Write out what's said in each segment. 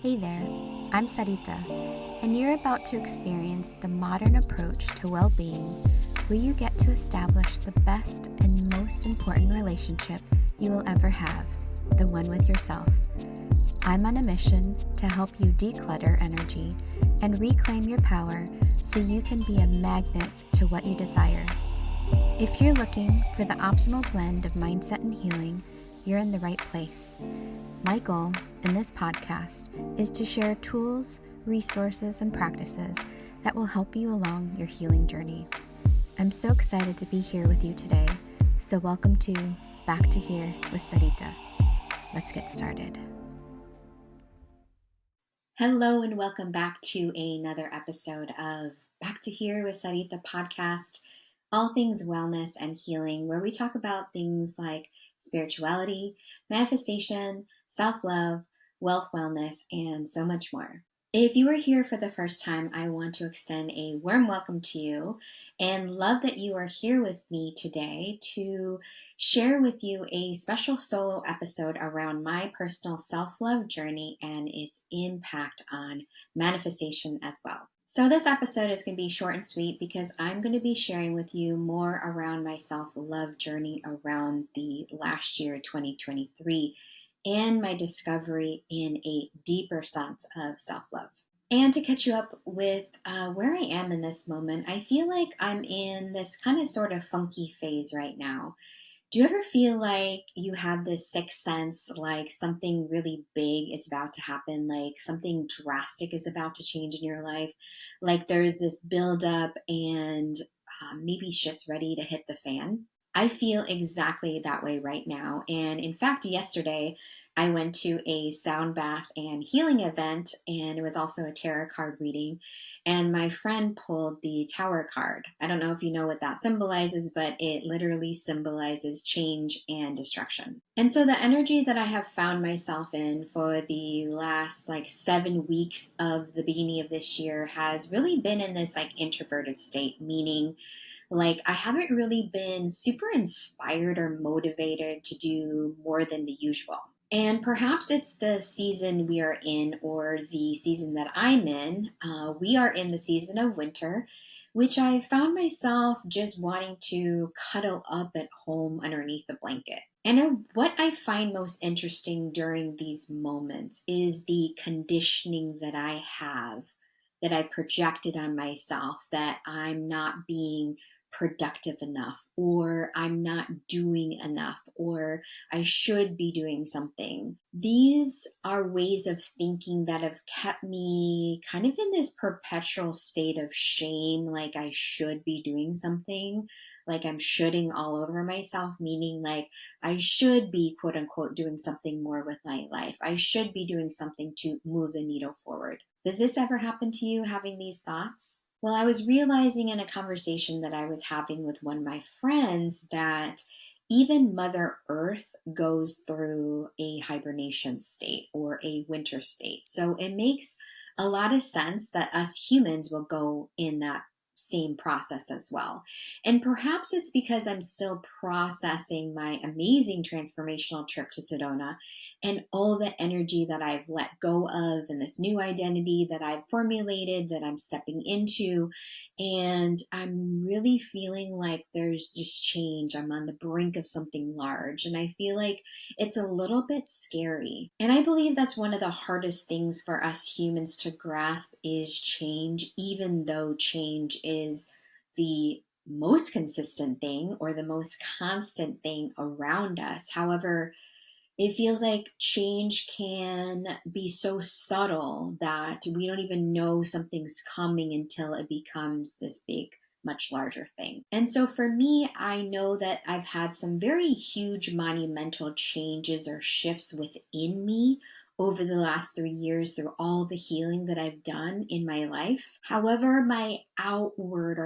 Hey there, I'm Sarita, and you're about to experience the modern approach to well-being where you get to establish the best and most important relationship you will ever have, the one with yourself. I'm on a mission to help you declutter energy and reclaim your power so you can be a magnet to what you desire. If you're looking for the optimal blend of mindset and healing, you're in the right place. My goal in this podcast is to share tools, resources, and practices that will help you along your healing journey. I'm so excited to be here with you today, so welcome to Back to Here with Sarita. Let's get started. Hello and welcome back to another episode of Back to Here with Sarita podcast, all things wellness and healing, where we talk about things like spirituality, manifestation, self-love, wealth, wellness, and so much more. If you are here for the first time, I want to extend a warm welcome to you and love that you are here with me today to share with you a special solo episode around my personal self-love journey and its impact on manifestation as well. So this episode is going to be short and sweet because I'm going to be sharing with you more around my self-love journey around the last year, 2023, and my discovery in a deeper sense of self-love. And to catch you up with where I am in this moment, I feel like I'm in this kind of sort of funky phase right now. Do you ever feel like you have this sixth sense, like something really big is about to happen, like something drastic is about to change in your life? Like there's this buildup and maybe shit's ready to hit the fan? I feel exactly that way right now. And in fact, yesterday I went to a sound bath and healing event, and it was also a tarot card reading. And my friend pulled the Tower card. I don't know if you know what that symbolizes, but it literally symbolizes change and destruction. And so the energy that I have found myself in for the last 7 weeks of the beginning of this year has really been in this introverted state, meaning I haven't really been super inspired or motivated to do more than the usual. And perhaps it's the season we are in, or the season that I'm in. We are in the season of winter, which I found myself just wanting to cuddle up at home underneath a blanket. And what I find most interesting during these moments is the conditioning that I have, that I projected on myself, that I'm not being productive enough, or I'm not doing enough, or I should be doing something. These are ways of thinking that have kept me kind of in this perpetual state of shame, like I should be doing something, like I'm shoulding all over myself, meaning like I should be quote unquote doing something more with my life. I should be doing something to move the needle forward. Does this ever happen to you, having these thoughts? Well, I was realizing in a conversation that I was having with one of my friends that even Mother Earth goes through a hibernation state or a winter state. So it makes a lot of sense that us humans will go in that same process as well. And perhaps it's because I'm still processing my amazing transformational trip to Sedona and all the energy that I've let go of and this new identity that I've formulated, that I'm stepping into. And I'm really feeling like there's just change. I'm on the brink of something large. And I feel like it's a little bit scary. And I believe that's one of the hardest things for us humans to grasp is change, even though change is the most consistent thing or the most constant thing around us. However, it feels like change can be so subtle that we don't even know something's coming until it becomes this big, much larger thing. And so for me, I know that I've had some very huge monumental changes or shifts within me over the last 3 years through all the healing that I've done in my life. However, my outward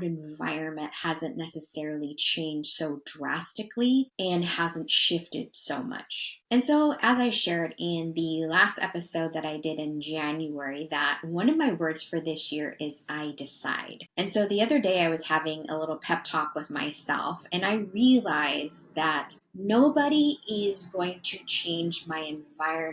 environment hasn't necessarily changed so drastically and hasn't shifted so much. And so as I shared in the last episode that I did in January, that one of my words for this year is I decide. And so the other day I was having a little pep talk with myself, and I realized that nobody is going to change my environment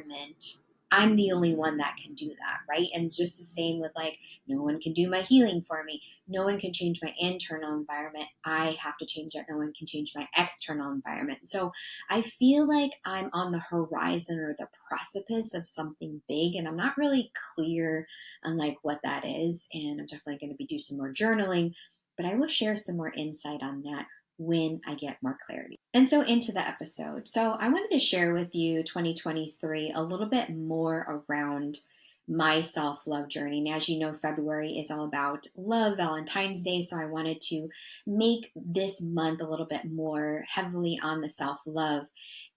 I'm the only one that can do that, right? And just the same with like, no one can do my healing for me. No one can change my internal environment. I have to change it. No one can change my external environment. So I feel like I'm on the horizon or the precipice of something big, and I'm not really clear on like what that is. And I'm definitely going to be do some more journaling, but I will share some more insight on that when I get more clarity. And so into the episode. So I wanted to share with you 2023 a little bit more around my self-love journey. And as you know, February is all about love, Valentine's Day. So I wanted to make this month a little bit more heavily on the self-love.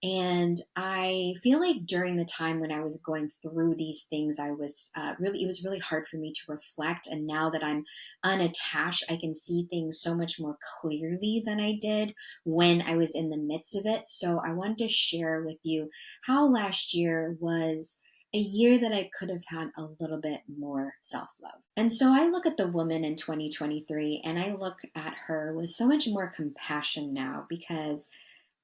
And I feel like during the time when I was going through these things, I was it was really hard for me to reflect. And now that I'm unattached, I can see things so much more clearly than I did when I was in the midst of it. So I wanted to share with you how last year was a year that I could have had a little bit more self love. And so I look at the woman in 2023 and I look at her with so much more compassion now, because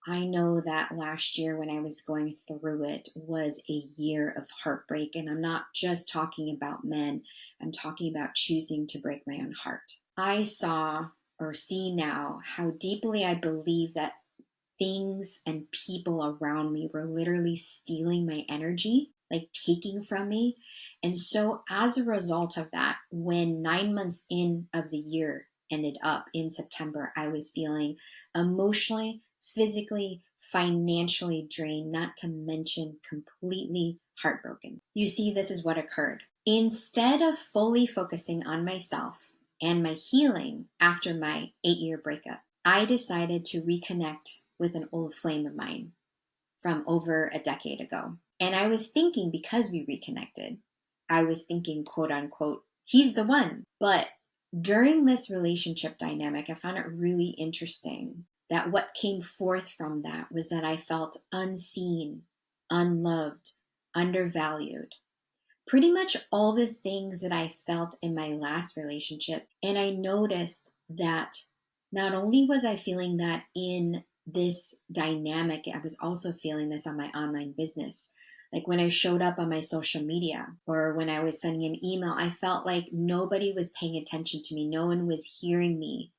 I know that last year when I was going through it was a year of heartbreak. And I'm not just talking about men, I'm talking about choosing to break my own heart. I saw or see now how deeply I believe that things and people around me were literally stealing my energy, like taking from me. And so, as a result of that, when 9 months in of the year ended up in September, I was feeling emotionally, physically, financially drained, not to mention completely heartbroken. You see, this is what occurred. Instead of fully focusing on myself and my healing after my 8-year breakup, I decided to reconnect with an old flame of mine from over a decade ago. And I was thinking, because we reconnected, I was thinking, quote unquote, he's the one. But during this relationship dynamic, I found it really interesting that what came forth from that was that I felt unseen, unloved, undervalued, pretty much all the things that I felt in my last relationship. And I noticed that not only was I feeling that in this dynamic, I was also feeling this on my online business. Like when I showed up on my social media or when I was sending an email, I felt like nobody was paying attention to me. No one was hearing me.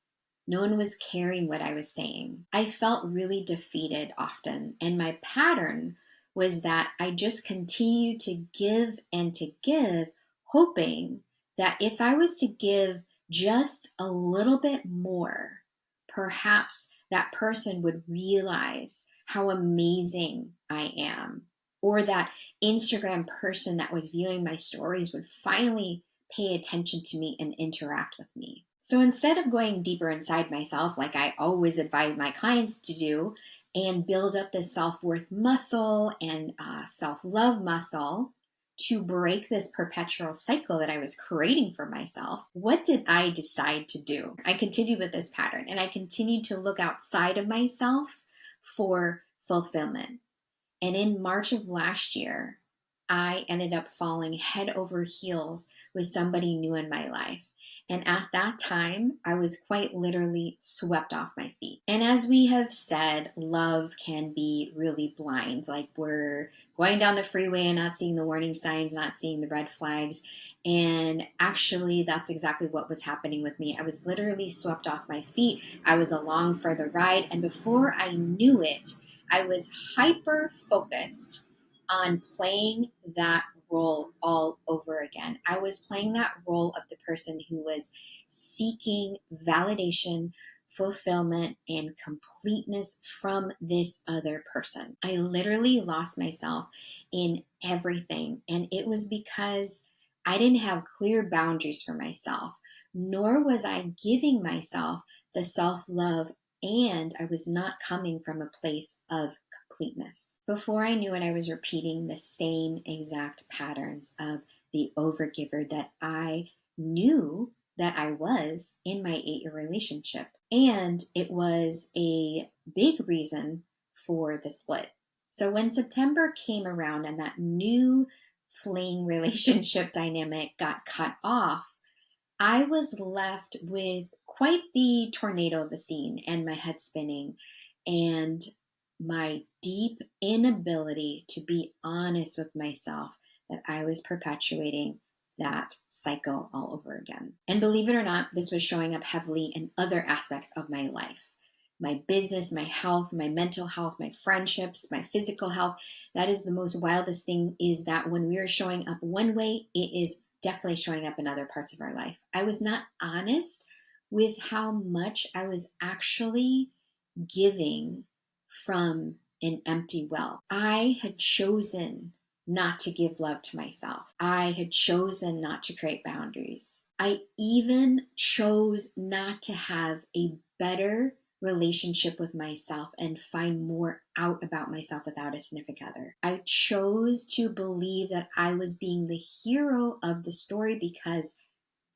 No one was caring what I was saying. I felt really defeated often. And my pattern was that I just continued to give and to give, hoping that if I was to give just a little bit more, perhaps that person would realize how amazing I am, or that Instagram person that was viewing my stories would finally pay attention to me and interact with me. So instead of going deeper inside myself, like I always advise my clients to do, and build up this self worth muscle and self love muscle to break this perpetual cycle that I was creating for myself, what did I decide to do? I continued with this pattern and I continued to look outside of myself for fulfillment. And in March of last year, I ended up falling head over heels with somebody new in my life. And at that time, I was quite literally swept off my feet. And as we have said, love can be really blind. Like we're going down the freeway and not seeing the warning signs, not seeing the red flags. And actually, that's exactly what was happening with me. I was literally swept off my feet. I was along for the ride. And before I knew it, I was hyper focused on playing that role all over again. I was playing that role of the person who was seeking validation, fulfillment, and completeness from this other person. I literally lost myself in everything. And it was because I didn't have clear boundaries for myself, nor was I giving myself the self love, and I was not coming from a place of completeness. Before I knew it, I was repeating the same exact patterns of the overgiver that I knew that I was in my 8-year relationship. And it was a big reason for the split. So when September came around and that new fling relationship dynamic got cut off, I was left with quite the tornado of a scene and my head spinning and my deep inability to be honest with myself that I was perpetuating that cycle all over again. And believe it or not, this was showing up heavily in other aspects of my life. My business, my health, my mental health, my friendships, my physical health. That is the most wildest thing, is that when we are showing up one way, it is definitely showing up in other parts of our life. I was not honest with how much I was actually giving from an empty well. I had chosen not to give love to myself. I had chosen not to create boundaries. I even chose not to have a better relationship with myself and find more out about myself without a significant other. I chose to believe that I was being the hero of the story because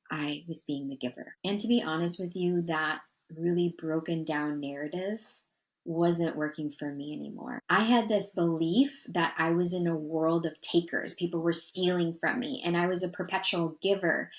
I was being the giver. And to be honest with you, that really broken down narrative wasn't working for me anymore. I had this belief that I was in a world of takers. People were stealing from me, and I was a perpetual giver.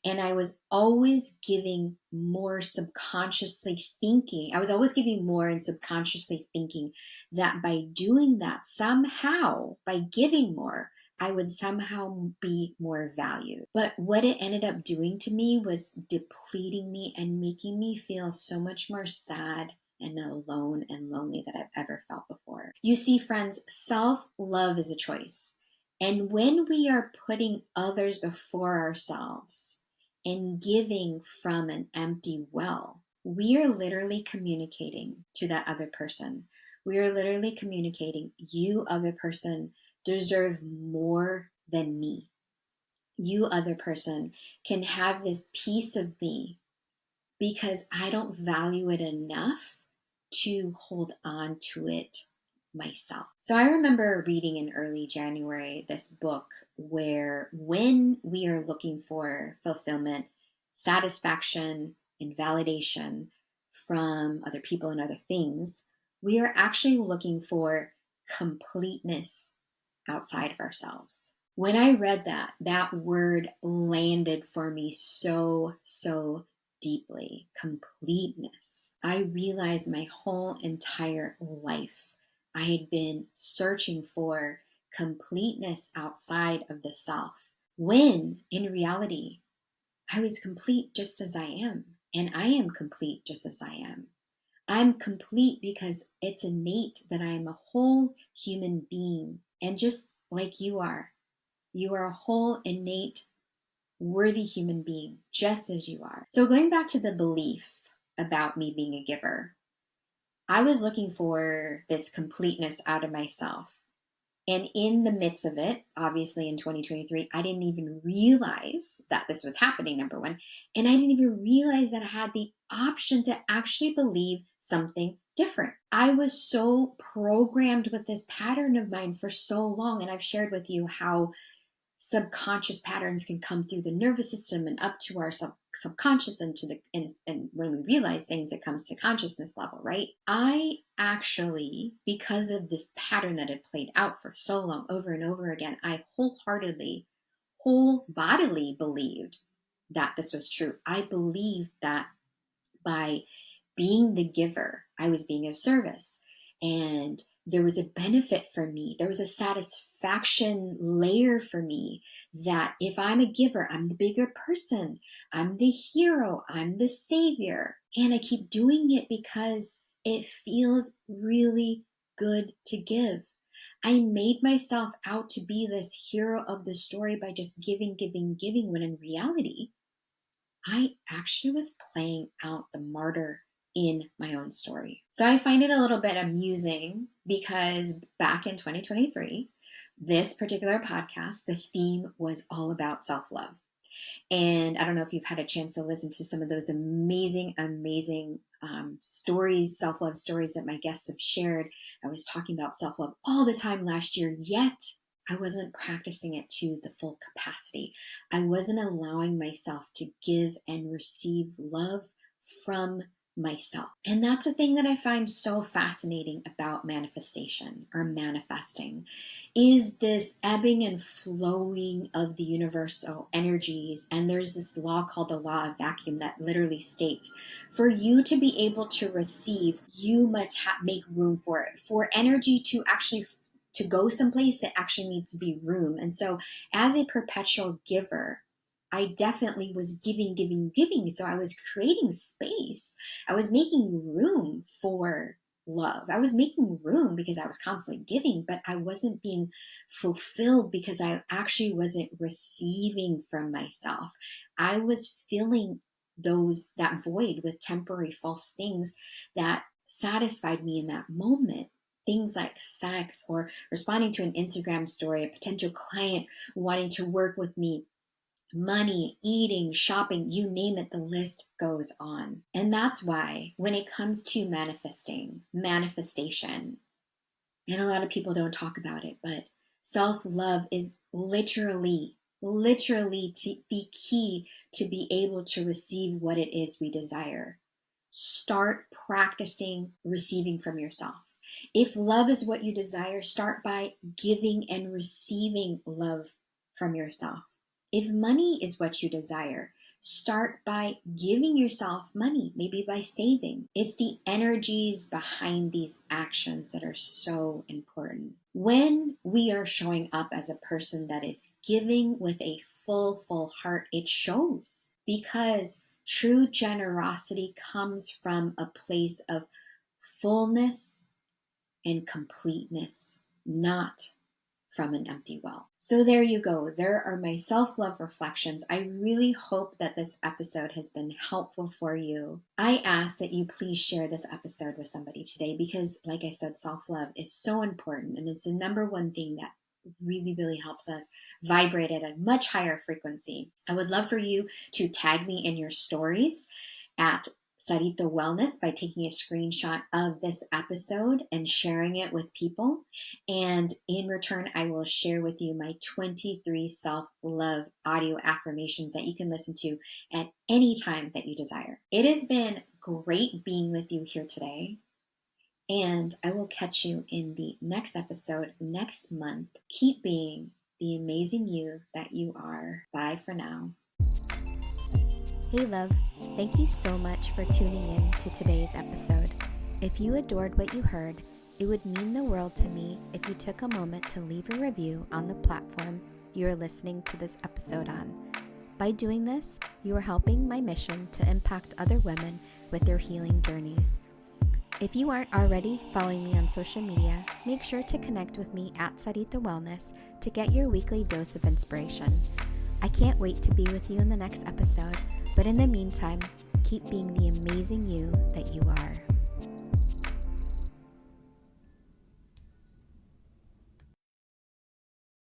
And I was always giving more, subconsciously thinking. I was always giving more and subconsciously thinking that by doing that, somehow, by giving more, I would somehow be more valued. But what it ended up doing to me was depleting me and making me feel so much more sad and alone and lonely that I've ever felt before. You see, friends, self-love is a choice. And when we are putting others before ourselves and giving from an empty well, we are literally communicating to that other person. We are literally communicating, you other person deserve more than me. You other person can have this piece of me because I don't value it enough to hold on to it myself. So I remember reading in early January this book where when we are looking for fulfillment, satisfaction, and validation from other people and other things, we are actually looking for completeness outside of ourselves. When I read that, that word landed for me so deeply. Completeness. I realized my whole entire life I had been searching for completeness outside of the self, when in reality, I was complete just as I am. And I am complete just as I am. I'm complete because it's innate that I am a whole human being. And just like you are a whole, innate, worthy human being, just as you are. So going back to the belief about me being a giver, I was looking for this completeness out of myself. And in the midst of it, obviously in 2023, I didn't even realize that this was happening, number one. And I didn't even realize that I had the option to actually believe something different. I was so programmed with this pattern of mine for so long. And I've shared with you how subconscious patterns can come through the nervous system and up to our subconscious and to the and when we realize things, it comes to consciousness level, right? I actually, because of this pattern that had played out for so long over and over again, I whole bodily believed that this was true. I believed that by being the giver, I was being of service. And there was a benefit for me. There was a satisfaction layer for me that if I'm a giver, I'm the bigger person. I'm the hero. I'm the savior. And I keep doing it because it feels really good to give. I made myself out to be this hero of the story by just giving, when in reality, I actually was playing out the martyr in my own story. So I find it a little bit amusing because back in 2023, this particular podcast, the theme was all about self-love. And I don't know if you've had a chance to listen to some of those amazing stories, self-love stories that my guests have shared. I was talking about self-love all the time last year, yet I wasn't practicing it to the full capacity. I wasn't allowing myself to give and receive love from myself. And that's the thing that I find so fascinating about manifestation or manifesting, is this ebbing and flowing of the universal energies. And there's this law called the law of vacuum that literally states, for you to be able to receive, you must make room for it, for energy to actually to go someplace, it actually needs to be room. And so as a perpetual giver, I definitely was giving, giving, giving. So I was creating space. I was making room for love. I was making room because I was constantly giving, but I wasn't being fulfilled because I actually wasn't receiving from myself. I was filling that void with temporary false things that satisfied me in that moment. Things like sex, or responding to an Instagram story, a potential client wanting to work with me, money, eating, shopping, you name it, the list goes on. And that's why when it comes to manifestation, and a lot of people don't talk about it, but self-love is literally to be key to be able to receive what it is we desire. Start practicing receiving from yourself. If love is what you desire, start by giving and receiving love from yourself. If money is what you desire, start by giving yourself money, maybe by saving. It's the energies behind these actions that are so important. When we are showing up as a person that is giving with a full heart, it shows, because true generosity comes from a place of fullness and completeness, not from an empty well. So there you go. There are my self-love reflections. I really hope that this episode has been helpful for you. I ask that you please share this episode with somebody today because, like I said, self-love is so important, and it's the number one thing that really helps us vibrate at a much higher frequency. I would love for you to tag me in your stories at Sarita Wellness by taking a screenshot of this episode and sharing it with people. And in return, I will share with you my 23 self-love audio affirmations that you can listen to at any time that you desire. It has been great being with you here today. And I will catch you in the next episode next month. Keep being the amazing you that you are. Bye for now. Hey love, thank you so much for tuning in to today's episode. If you adored what you heard, it would mean the world to me if you took a moment to leave a review on the platform you are listening to this episode on. By doing this, you are helping my mission to impact other women with their healing journeys. If you aren't already following me on social media, make sure to connect with me at Sarita Wellness to get your weekly dose of inspiration. I can't wait to be with you in the next episode, but in the meantime, keep being the amazing you that you are.